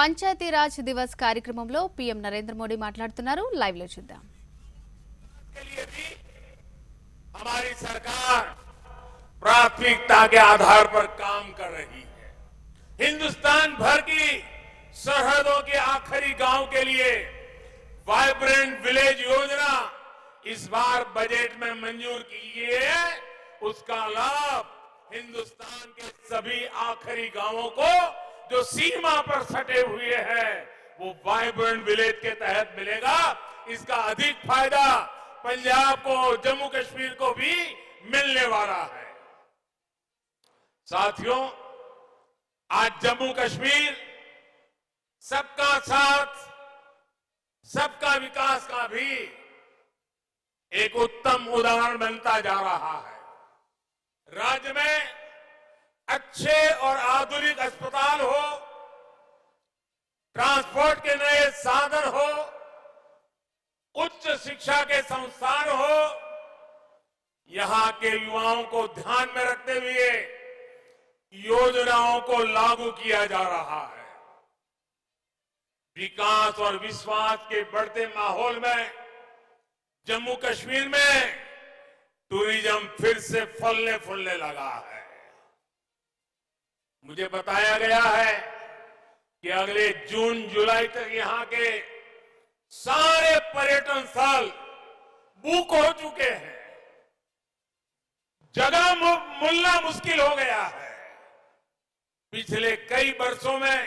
పంచాయతీరాజ్ దివస్ కార్యక్రమంలో పీఎం నరేంద్ర మోడీ మాట్లాడుతున్నారు. లైవ్ లో చూద్దాం. हमारी सरकार प्राथमिकता के आधार पर काम कर रही है। हिंदुस्तान भर की सरहदों के आखिरी गांव के लिए वाइब्रेंट विलेज योजना इस बार बजट में मंजूर की गई है। उसका लाभ हिंदुस्तान के सभी आखिरी गांवों को जो सीमा पर सटे हुए हैं वो वाइब्रेंट विलेज के तहत मिलेगा। इसका अधिक फायदा पंजाब को, जम्मू कश्मीर को भी मिलने वाला है। साथियों, आज जम्मू कश्मीर सबका साथ, सबका विकास का भी एक उत्तम उदाहरण बनता जा रहा है। राज्य में अच्छे और आधुनिक अस्पताल हो, ट्रांसपोर्ट के नए साधन हो, उच्च शिक्षा के संस्थान हो, यहां के युवाओं को ध्यान में रखते हुए योजनाओं को लागू किया जा रहा है। विकास और विश्वास के बढ़ते माहौल में जम्मू कश्मीर में टूरिज्म फिर से फलने फूलने लगा है। मुझे बताया गया है कि अगले जून जुलाई तक यहां के सारे पर्यटन स्थल बुक हो चुके हैं। जगह मिलना मुश्किल हो गया है। पिछले कई वर्षों में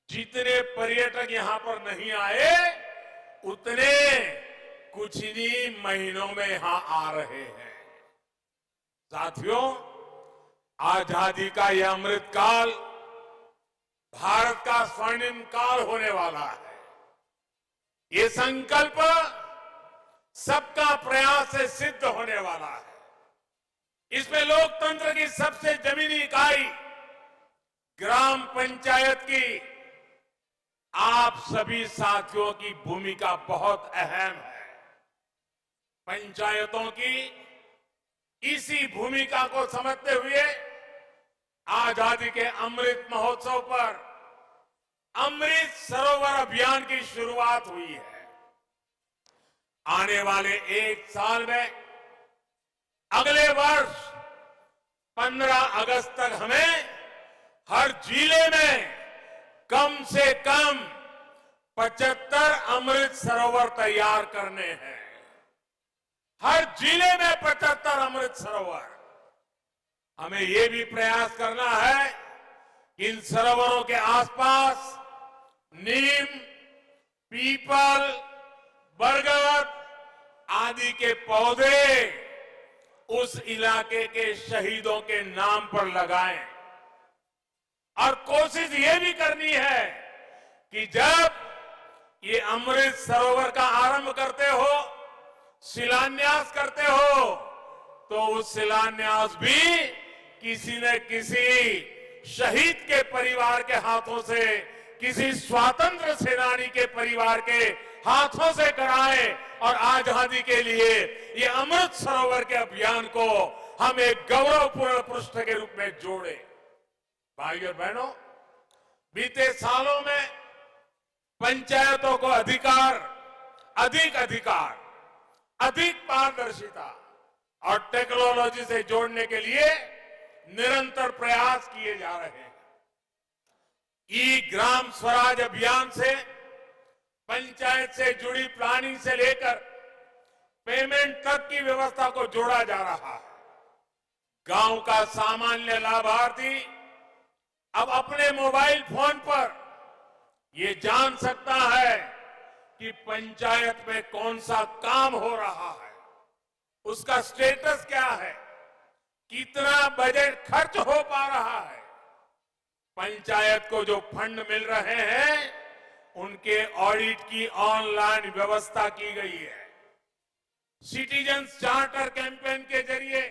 जितने पर्यटक यहां पर नहीं आए उतने कुछ ही महीनों में यहां आ रहे हैं। साथियों, आजादी का यह अमृत काल भारत का स्वर्णिम काल होने वाला है। ये संकल्प सबका प्रयास से सिद्ध होने वाला है। इसमें लोकतंत्र की सबसे जमीनी इकाई ग्राम पंचायत की आप सभी साथियों की भूमिका बहुत अहम है। पंचायतों की इसी भूमिका को समझते हुए आजादी के अमृत महोत्सव पर अमृत सरोवर अभियान की शुरुआत हुई है। आने वाले एक साल में अगले वर्ष 15 अगस्त तक हमें हर जिले में कम से कम 75 अमृत सरोवर तैयार करने हैं। हर जिले में 75 अमृत सरोवर। हमें यह भी प्रयास करना है कि इन सरोवरों के आसपास नीम, पीपल, बरगद आदि के पौधे उस इलाके के शहीदों के नाम पर लगाएं। और कोशिश ये भी करनी है कि जब ये अमृत सरोवर का आरंभ करते हो, शिलान्यास करते हो, तो उस शिलान्यास भी किसी न किसी शहीद के परिवार के हाथों से, किसी स्वतंत्र सेनानी के परिवार के हाथों से कराएं। और आजादी के लिए ये अमृत सरोवर के अभियान को हम एक गौरवपूर्ण पृष्ठ के रूप में जोड़े। भाइयों और बहनों, बीते सालों में पंचायतों को अधिक अधिकार, अधिक पारदर्शिता और टेक्नोलॉजी से जोड़ने के लिए निरंतर प्रयास किए जा रहे हैं। ई ग्राम स्वराज अभियान से पंचायत से जुड़ी प्लानिंग से लेकर पेमेंट तक की व्यवस्था को जोड़ा जा रहा है। गांव का सामान्य लाभार्थी अब अपने मोबाइल फोन पर ये जान सकता है कि पंचायत में कौन सा काम हो रहा है, उसका स्टेटस क्या है, कितना बजट खर्च हो पा रहा है। पंचायत को जो फंड मिल रहे हैं उनके ऑडिट की ऑनलाइन व्यवस्था की गई है। सिटीजन्स चार्टर कैंपेन के जरिए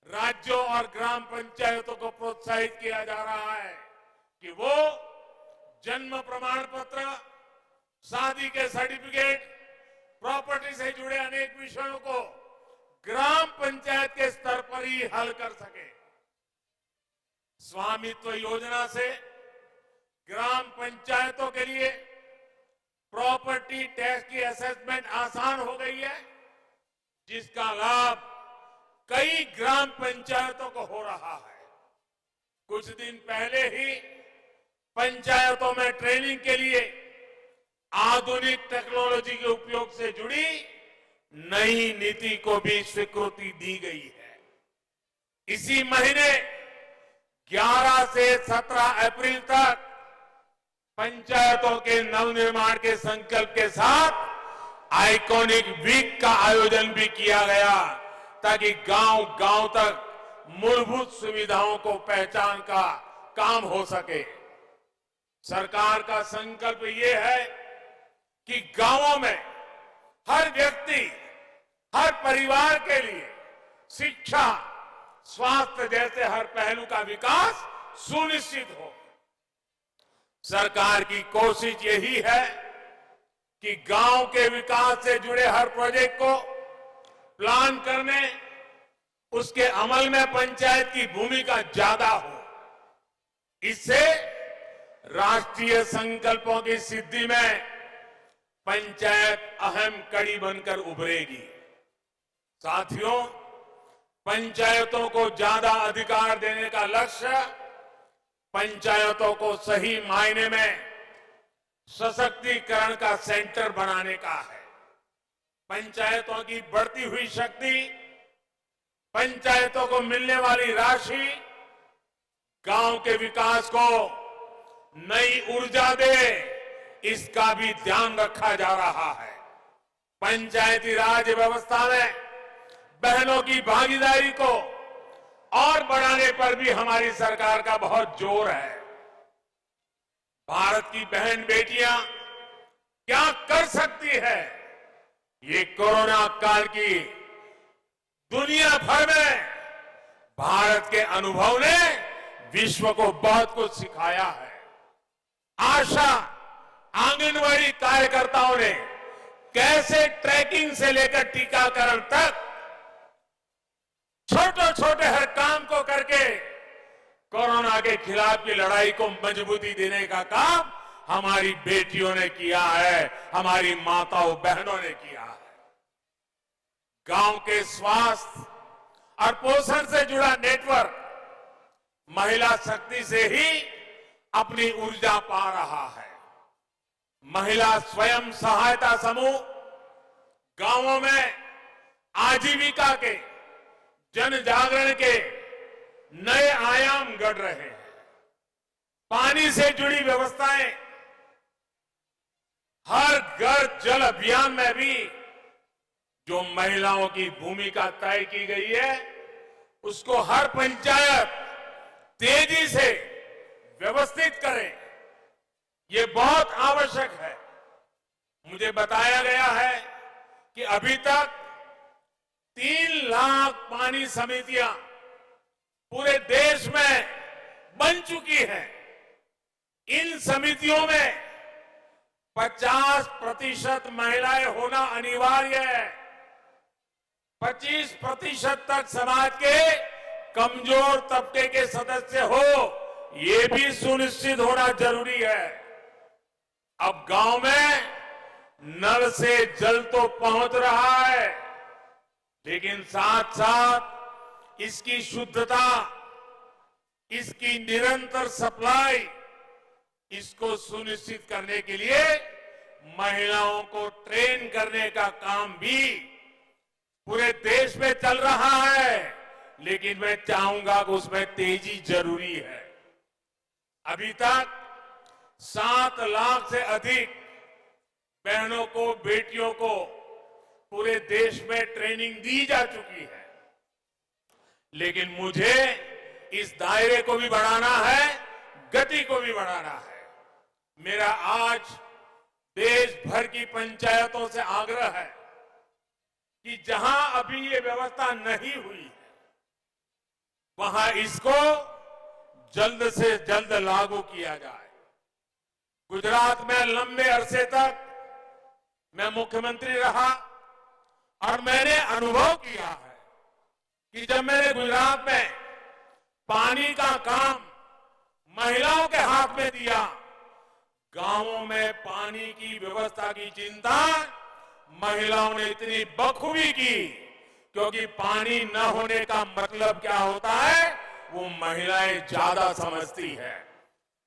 राज्यों और ग्राम पंचायतों को प्रोत्साहित किया जा रहा है कि वो जन्म प्रमाण पत्र, शादी के सर्टिफिकेट, प्रॉपर्टी से जुड़े अनेक विषयों को ग्राम पंचायत के स्तर पर ही हल कर सके। स्वामित्व योजना से ग्राम पंचायतों के लिए प्रॉपर्टी टैक्स की असेसमेंट आसान हो गई है, जिसका लाभ कई ग्राम पंचायतों को हो रहा है। कुछ दिन पहले ही पंचायतों में ट्रेनिंग के लिए आधुनिक टेक्नोलॉजी के उपयोग से जुड़ी नई नीति को भी स्वीकृति दी गई है। इसी महीने 11 से 17 अप्रैल तक पंचायतों के नवनिर्माण के संकल्प के साथ आइकॉनिक वीक का आयोजन भी किया गया, ताकि गांव गांव तक मूलभूत सुविधाओं को पहचान का काम हो सके। सरकार का संकल्प ये है कि गांवों में हर व्यक्ति, हर परिवार के लिए शिक्षा, स्वास्थ्य जैसे हर पहलू का विकास सुनिश्चित हो। सरकार की कोशिश यही है कि गांव के विकास से जुड़े हर प्रोजेक्ट को प्लान करने, उसके अमल में पंचायत की भूमिका ज्यादा हो। इससे राष्ट्रीय संकल्पों की सिद्धि में पंचायत अहम कड़ी बनकर उभरेगी। साथियों, पंचायतों को ज्यादा अधिकार देने का लक्ष्य पंचायतों को सही मायने में सशक्तिकरण का सेंटर बनाने का है। पंचायतों की बढ़ती हुई शक्ति, पंचायतों को मिलने वाली राशि गांव के विकास को नई ऊर्जा दे, इसका भी ध्यान रखा जा रहा है। पंचायती राज व्यवस्था में बहनों की भागीदारी को और बढ़ाने पर भी हमारी सरकार का बहुत जोर है। भारत की बहन बेटियां क्या कर सकती है, ये कोरोना काल की दुनिया भर में भारत के अनुभव ने विश्व को बहुत कुछ सिखाया है। आशा आंगनवाड़ी कार्यकर्ताओं ने कैसे ट्रैकिंग से लेकर टीकाकरण तक छोटे छोटे हर काम को करके कोरोना के खिलाफ की लड़ाई को मजबूती देने का काम हमारी बेटियों ने किया है, हमारी माताओं बहनों ने किया है। गांव के स्वास्थ्य और पोषण से जुड़ा नेटवर्क महिला शक्ति से ही अपनी ऊर्जा पा रहा है। महिला स्वयं सहायता समूह गांवों में आजीविका के, जन जागरण के नए आयाम गढ़ रहे हैं। पानी से जुड़ी व्यवस्थाएं, हर घर जल अभियान में भी जो महिलाओं की भूमिका तय की गई है, उसको हर पंचायत तेजी से व्यवस्थित करे, ये बहुत आवश्यक है। मुझे बताया गया है कि अभी तक 3 लाख पानी समितियां पूरे देश में बन चुकी हैं। इन समितियों में 50% महिलाएं होना अनिवार्य है। 25% तक समाज के कमजोर तबके के सदस्य हो, ये भी सुनिश्चित होना जरूरी है। अब गांव में नल से जल तो पहुंच रहा है, लेकिन साथ साथ इसकी शुद्धता, इसकी निरंतर सप्लाई, इसको सुनिश्चित करने के लिए महिलाओं को ट्रेन करने का काम भी पूरे देश में चल रहा है। लेकिन मैं चाहूंगा कि उसमें तेजी जरूरी है। अभी तक 7 लाख से अधिक बहनों को, बेटियों को पूरे देश में ट्रेनिंग दी जा चुकी है। लेकिन मुझे इस दायरे को भी बढ़ाना है, गति को भी बढ़ाना है। मेरा आज देश भर की पंचायतों से आग्रह है कि जहां अभी ये व्यवस्था नहीं हुई है, वहां इसको जल्द से जल्द लागू किया जाए। गुजरात में लंबे अरसे तक मैं मुख्यमंत्री रहा और मैंने अनुभव किया है कि जब मैंने गुजरात में पानी का काम महिलाओं के हाथ में दिया गांवों में पानी की व्यवस्था की चिंता महिलाओं ने इतनी बखूबी की, क्योंकि पानी न होने का मतलब क्या होता है वो महिलाएं ज्यादा समझती है।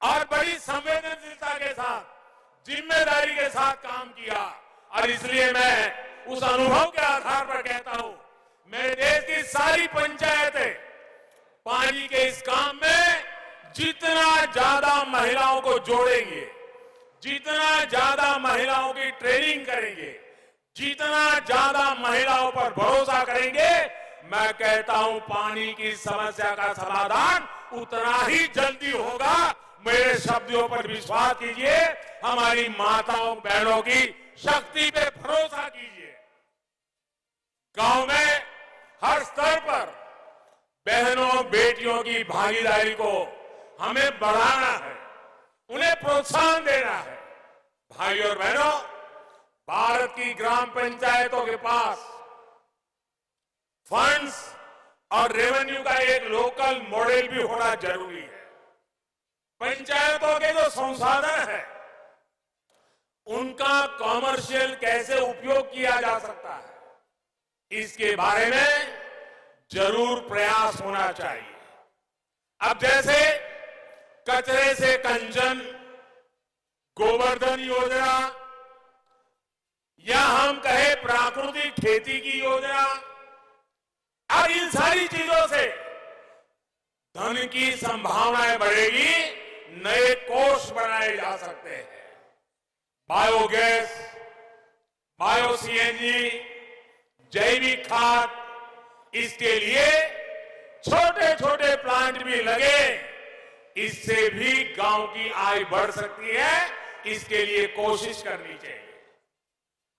और बड़ी संवेदनशीलता के साथ, जिम्मेदारी के साथ काम किया। और इसलिए मैं उस अनुभव के आधार पर कहता हूं, मेरे देश की सारी पंचायतें पानी के इस काम में जितना ज्यादा महिलाओं को जोड़ेंगे, जितना ज्यादा महिलाओं की ट्रेनिंग करेंगे, जितना ज्यादा महिलाओं पर भरोसा करेंगे, मैं कहता हूं पानी की समस्या का समाधान उतना ही जल्दी होगा। मेरे शब्दों पर विश्वास कीजिए, हमारी माताओं बहनों की शक्ति पे भरोसा कीजिए। गांव में हर स्तर पर बहनों बेटियों की भागीदारी को हमें बढ़ाना है, उन्हें प्रोत्साहन देना है। भाई और बहनों, भारत की ग्राम पंचायतों के पास फंड्स और रेवेन्यू का एक लोकल मॉडल भी होना जरूरी है। पंचायतों के जो संसाधन है उनका कॉमर्शियल कैसे उपयोग किया जा सकता है, इसके बारे में जरूर प्रयास होना चाहिए। अब जैसे कचरे से कंचन, गोवर्धन योजना, या हम कहे प्राकृतिक खेती की योजना, अब इन सारी चीजों से धन की संभावनाएं बढ़ेगी, नए कोष बनाए जा सकते हैं। बायोगैस, बायो सीएनजी, जैविक खाद, इसके लिए छोटे छोटे प्लांट भी लगे, इससे भी गांव की आय बढ़ सकती है। इसके लिए कोशिश करनी चाहिए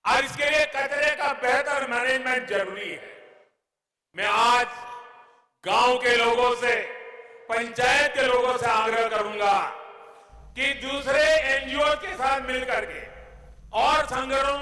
और इसके लिए कचरे का बेहतर मैनेजमेंट जरूरी है। मैं आज गांव के लोगों से, पंचायत के लोगों से आग्रह करूंगा कि दूसरे एनजीओ के साथ मिलकर के और संगठनों